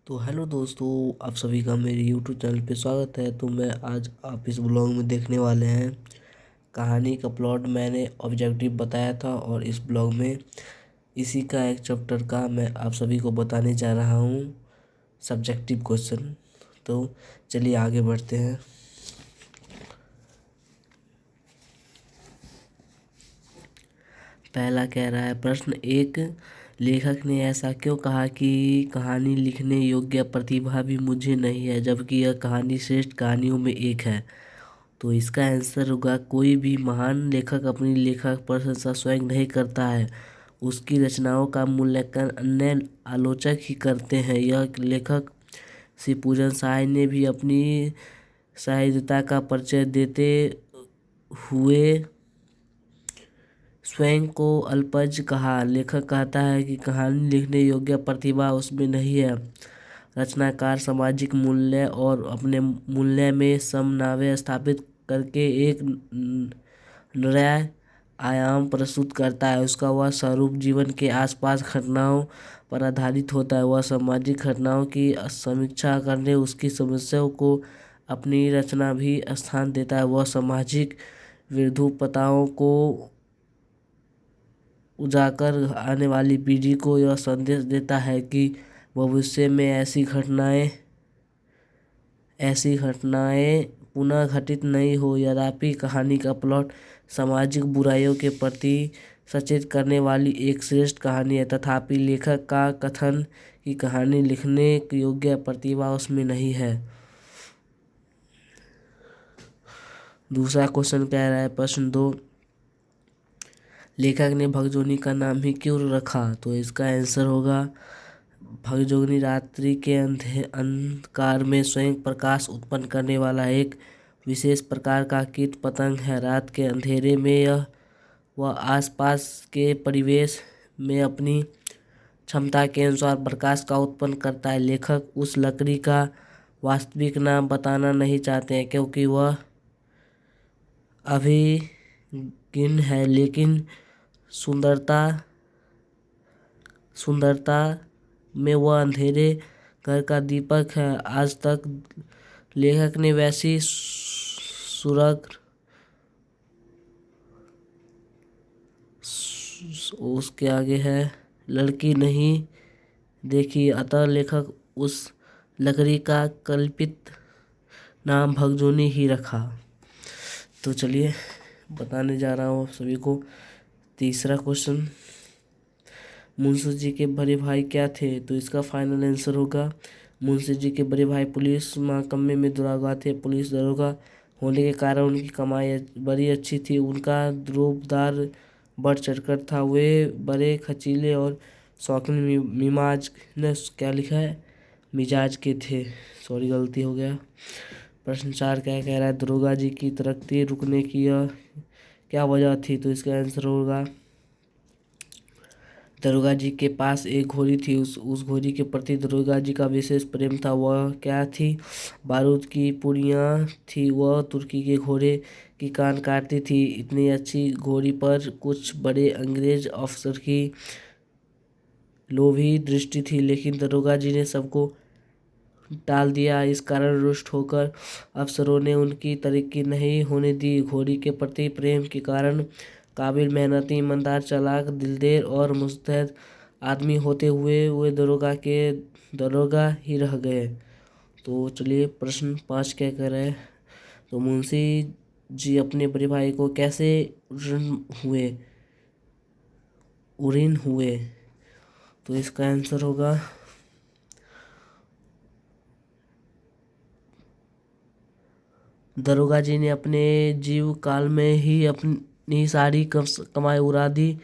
तो हेलो दोस्तों, आप सभी का मेरे यूट्यूब चैनल पे स्वागत है। तो मैं आज आप इस ब्लॉग में देखने वाले हैं कहानी का प्लॉट। मैंने ऑब्जेक्टिव बताया था और इस ब्लॉग में इसी का एक चैप्टर का मैं आप सभी को बताने जा रहा हूँ सब्जेक्टिव क्वेश्चन। तो चलिए आगे बढ़ते हैं। पहला कह रहा है, प्रश्न एक, लेखक ने ऐसा क्यों कहा कि कहानी लिखने योग्य प्रतिभा भी मुझे नहीं है, जबकि यह कहानी श्रेष्ठ कहानियों में एक है। तो इसका आंसर होगा, कोई भी महान लेखक अपनी लेखक प्रशंसा स्वयं नहीं करता है, उसकी रचनाओं का मूल्यांकन अन्य आलोचक ही करते हैं। यह लेखक श्री पूजन साय ने भी अपनी साहित्यता का परिचय देते हुए स्वयं को अल्पज कहा। लेखक कहता है कि कहानी लिखने योग्य प्रतिभा उसमें नहीं है। रचनाकार सामाजिक मूल्य और अपने मूल्य में समन्वय स्थापित करके एक नया आयाम प्रस्तुत करता है। उसका वह स्वरूप जीवन के आसपास घटनाओं पर आधारित होता है। वह सामाजिक घटनाओं की समीक्षा करने उसकी समस्याओं को अपनी रचना भी स्थान देता है। वह सामाजिक विरूपताओं को उजागर आने वाली पीढ़ी को यह संदेश देता है कि भविष्य में ऐसी घटनाएं पुनः घटित नहीं हो। यद्यपि कहानी का प्लॉट सामाजिक बुराइयों के प्रति सचेत करने वाली एक श्रेष्ठ कहानी है, तथापि लेखक का कथन कि कहानी लिखने योग्य प्रतिभा उसमें नहीं है। दूसरा क्वेश्चन कह रहा है, प्रश्न 2, लेखक ने भगजोनी का नाम ही क्यों रखा? तो इसका आंसर होगा, भगजोनी रात्रि के अंधकार में स्वयं प्रकाश उत्पन्न करने वाला एक विशेष प्रकार का कीट पतंग है। रात के अंधेरे में वह आसपास के परिवेश में अपनी क्षमता के अनुसार प्रकाश का उत्पन्न करता है। लेखक उस लकड़ी का वास्तविक नाम बताना नहीं चाहते हैं क्योंकि वह अभिज्ञ है, लेकिन सुंदरता में वह अंधेरे घर का दीपक है। आज तक लेखक ने वैसी सुरग उसके आगे है लड़की नहीं देखी, अतः लेखक उस लकड़ी का कल्पित नाम भगजोनी ही रखा। तो चलिए बताने जा रहा हूँ सभी को। तीसरा क्वेश्चन, मुंशी जी के बड़े भाई क्या थे? तो इसका फाइनल आंसर होगा, मुंशी जी के बड़े भाई पुलिस महकमे में दरोगा थे। पुलिस दरोगा होने के कारण उनकी कमाई बड़ी अच्छी थी। उनका रूपदार बढ़ चढ़कर था। वे बड़े खचीले और शौकीन मिजाज ने क्या लिखा है मिजाज के थे। सॉरी, गलती हो गया। प्रश्न 4 क्या कह रहा है, दरोगा जी की तरक्की रुकने की यह क्या वजह थी? तो इसका आंसर होगा, दरोगा जी के पास एक घोड़ी थी। उस घोड़ी के प्रति दरोगा जी का विशेष प्रेम था। वह क्या थी? बारूद की पुड़िया थी। वह तुर्की के घोड़े की कान काटती थी। इतनी अच्छी घोड़ी पर कुछ बड़े अंग्रेज अफसर की लोभी दृष्टि थी, लेकिन दरोगा जी ने सबको टाल दिया। इस कारण रुष्ट होकर अफसरों ने उनकी तरक्की नहीं होने दी। घोड़ी के प्रति प्रेम के कारण काबिल, मेहनती, ईमानदार, चालाक, दिलदार और मुस्तैद आदमी होते हुए वे दरोगा ही रह गए। तो चलिए प्रश्न 5 क्या कर रहे हैं, तो मुंशी जी अपने बड़े भाई को कैसे उरीन हुए? तो इसका आंसर होगा, दरोगा जी ने अपने जीव काल में ही अपनी सारी कमाई उड़ा दी।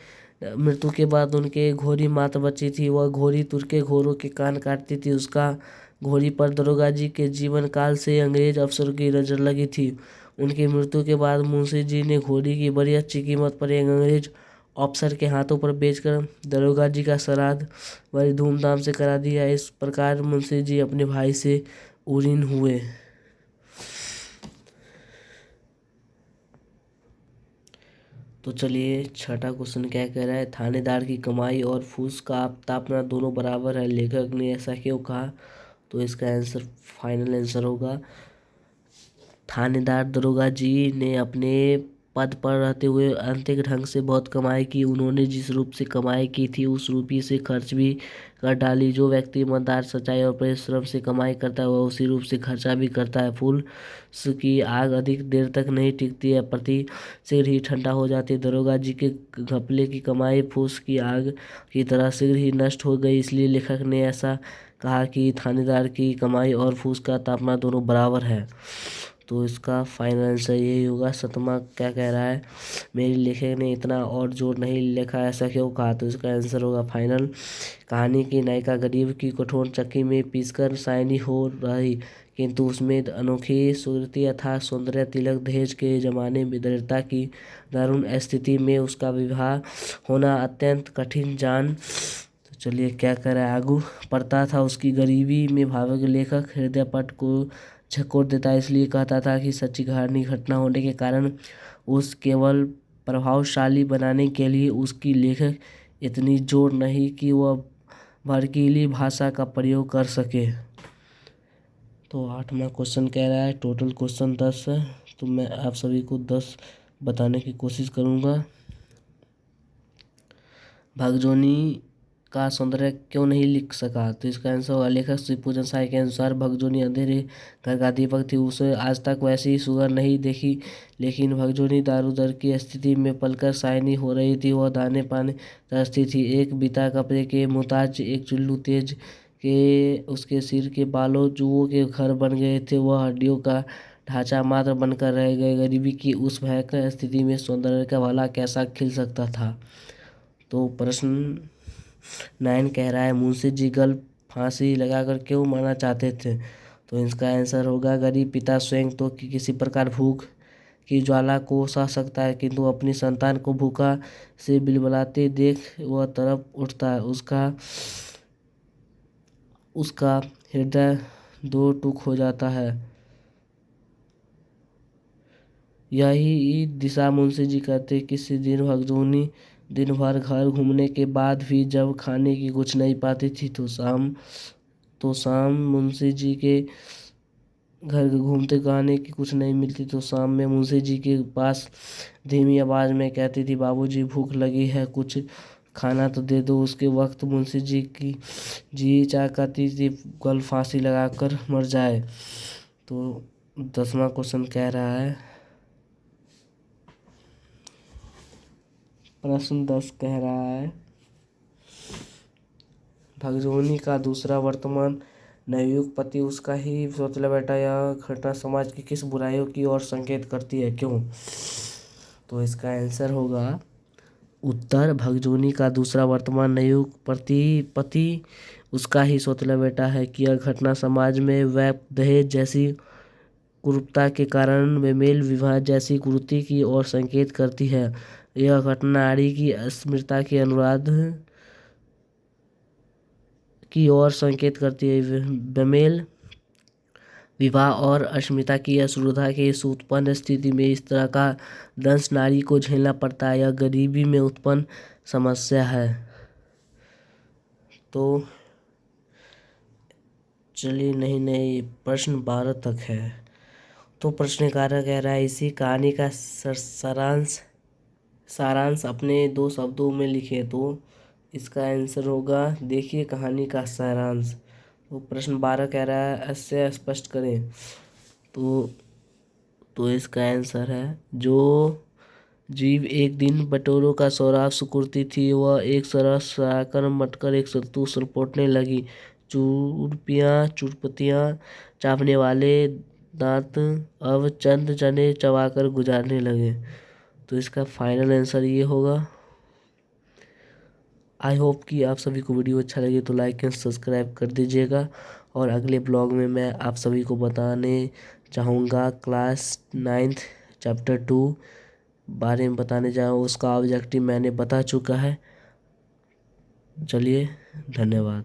मृत्यु के बाद उनके घोड़ी मात्र बची थी। वह घोड़ी तुर्के घोड़ों के कान काटती थी। उसका घोड़ी पर दरोगा जी के जीवन काल से अंग्रेज अफसरों की नजर लगी थी। उनकी मृत्यु के बाद मुंशी जी ने घोड़ी की बड़ी अच्छी कीमत पर एक अंग्रेज अफसर के हाथों पर बेचकर दरोगा जी का श्राद्ध बड़ी धूमधाम से करा दिया। इस प्रकार मुंशी जी अपने भाई से उरीन हुए। तो चलिए छठा क्वेश्चन क्या कह रहा है, थानेदार की कमाई और फूस का तापना दोनों बराबर है, लेखक ने ऐसा क्यों कहा? तो इसका आंसर फाइनल आंसर होगा थानेदार दरोगा जी ने अपने पद पर रहते हुए आंतरिक ढंग से बहुत कमाई की। उन्होंने जिस रूप से कमाई की थी उस रूपी से खर्च भी कर डाली। जो व्यक्ति ईमानदार, सच्चाई और परिश्रम से कमाई करता है वह उसी रूप से खर्चा भी करता है। फूल की आग अधिक देर तक नहीं टिकती है, प्रति शीघ्र ही ठंडा हो जाती है। दरोगा जी के घपले की कमाई फूस की आग की तरह शीघ्र ही नष्ट हो गई। इसलिए लेखक ने ऐसा कहा कि थानेदार की कमाई और फूस का तापमान दोनों बराबर है। तो इसका फाइनल आंसर यही होगा। सतमा क्या कह रहा है, मेरी लेखक ने इतना और जोर नहीं लिखा, ऐसा क्यों कहा? तो इसका आंसर होगा फाइनल। कहानी की नायिका गरीब की कठोर चक्की में पीसकर शाइनी हो रही, किंतु उसमें अनोखी सुकृति अर्थात सौंदर्य तिलक दहेज के जमाने में दरिद्रता की दारुण स्थिति में उसका विवाह होना अत्यंत कठिन जान। तो चलिए क्या कर रहा है आगू पढ़ता था। उसकी गरीबी में भावुक लेखक हृदय पट को झकोर देता है। इसलिए कहता था कि सच्ची कहानी घटना होने के कारण उस केवल प्रभावशाली बनाने के लिए उसकी लेखक इतनी जोर नहीं कि वह भड़कीली भाषा का प्रयोग कर सके। तो 8वां क्वेश्चन कह रहा है, टोटल क्वेश्चन 10 है, तो मैं आप सभी को 10 बताने की कोशिश करूँगा। भगजोनी का सौंदर्य क्यों नहीं लिख सका? तो इसका आंसर होगा लेखक शिवपूजन साय के अनुसार भगजोनी अंधेरे घर का दीपक थी। उसे आज तक वैसी सुगर नहीं देखी, लेकिन भगजोनी दारूदर की स्थिति में पलकर शाइनी हो रही थी। वह दाने पाने तरसती थी। एक बिता कपड़े के मुहताज, एक चुल्लू तेज के उसके सिर के बालों जुओं के घर बन गए थे। वह हड्डियों का ढांचा मात्र बनकर रह गए। गरीबी की उस भयंकर स्थिति में सौंदर्य का भला कैसा खिल सकता था? तो प्रश्न 9 कह रहा है, मुंशी जी गल्फ फांसी लगाकर क्यों मरना चाहते थे? तो इसका आंसर होगा गरीब पिता स्वयं तो किसी प्रकार भूख की ज्वाला को सह सकता है, किंतु अपनी संतान को भूखा से बिलबिलाते देख वह तरफ उठता है। उसका हृदय दो टुक हो जाता है। यही दिशा मुंशी जी कहते। किसी दिन भगजोनी दिन भर घर घूमने के बाद भी जब खाने की कुछ नहीं पाती थी तो शाम मुंशी जी के घर घूमते खाने की कुछ नहीं मिलती तो शाम में मुंशी जी के पास धीमी आवाज़ में कहती थी, बाबूजी भूख लगी है, कुछ खाना तो दे दो। उसके वक्त मुंशी जी की जी चाह करती थी गल फांसी लगाकर मर जाए। तो 10वां क्वेश्चन कह रहा है, प्रश्न 10 कह रहा है, भगजोनी का दूसरा वर्तमान नवयुवक पति उसका ही सौतेला बेटा यह घटना समाज की किस बुराइयों की ओर संकेत करती है, क्यों? तो इसका आंसर होगा उत्तर। भगजोनी का दूसरा वर्तमान नवयुवक पति उसका ही सौतेला बेटा है कि यह घटना समाज में वैप दहेज जैसी कुरूपता के कारण बेमेल विवाह जैसी कुरीति की ओर संकेत करती है। यह घटना नारी की अस्मिता के अनुराध की ओर संकेत करती है। बेमेल विवाह और अस्मिता की असुविधा के इस उत्पन्न स्थिति में इस तरह का दंश नारी को झेलना पड़ता है। यह गरीबी में उत्पन्न समस्या है। तो चलिए नहीं प्रश्न 12 तक है। तो प्रश्नकार कह रहा है, इसी कहानी का सारांश अपने 2 शब्दों में लिखे। तो इसका आंसर होगा देखिए कहानी का सारांश। तो प्रश्न 12 कह रहा है, ऐसे स्पष्ट करें। तो इसका आंसर है, जो जीव एक दिन बटोरों का सौराफ सुकुड़ती थी वह एक सरस आकर मटकर एक सत्तू सरपोटने लगी। चुरपतियाँ चापने वाले दांत अब चंद चने चबाकर गुजारने लगे। तो इसका फाइनल आंसर ये होगा। आई होप कि आप सभी को वीडियो अच्छा लगे तो लाइक एंड सब्सक्राइब कर दीजिएगा। और अगले ब्लॉग में मैं आप सभी को बताने चाहूँगा क्लास 9th चैप्टर 2 बारे में बताने जाऊँ। उसका ऑब्जेक्टिव मैंने बता चुका है। चलिए धन्यवाद।